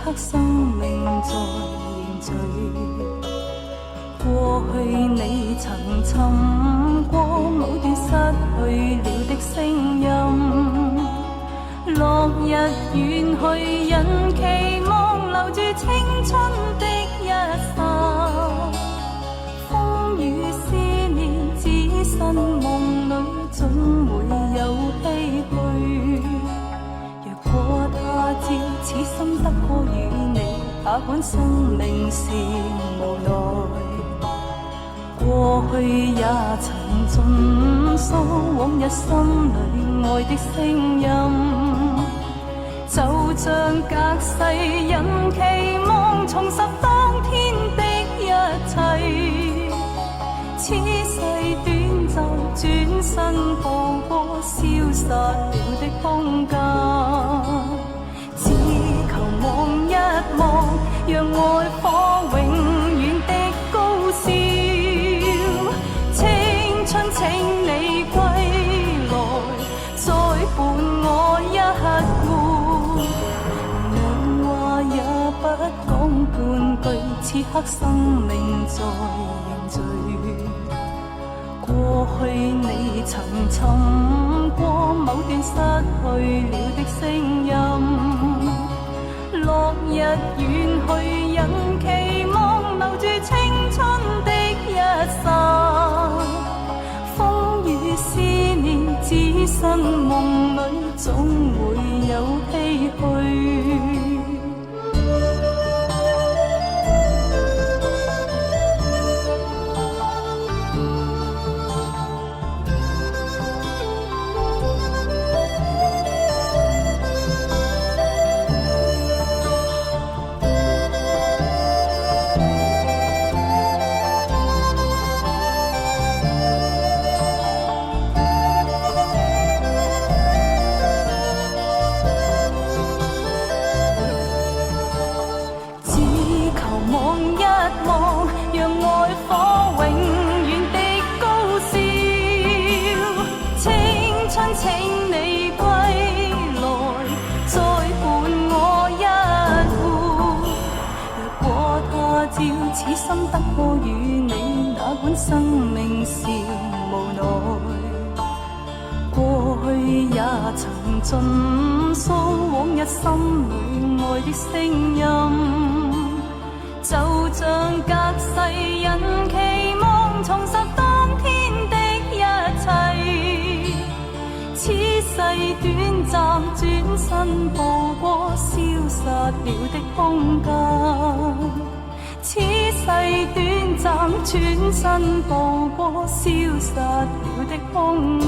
刻生命在凝聚。過去你曾尋過某段失去了的聲音，落日遠去，人期望留住青春的一剎。風雨思念，只身夢裏總會有唏噓。若果他朝此生得可與你，哪管生命是無奈。過去也曾盡訴往日心裏愛的聲音，就像隔世人期望重拾當天的一切。此世短暫，轉身步過消失了的空間，只求望一望，讓愛火永遠的高燒。青春請你歸來，再伴我一壺。兩話也不講半句，此刻生命在凝聚。過去你曾尋過某段失去了的聲音，落日遠去，人期望留住青春的一剎。風雨思念，只身夢裏總會有唏噓。此心得可與你，哪管生命是無奈。過去也曾盡訴往日心裏愛的聲音，就像隔世人期望重拾當天的一切。此世短暫，轉身步過消失了的空間。此世短暫，轉身步過消失了的空間。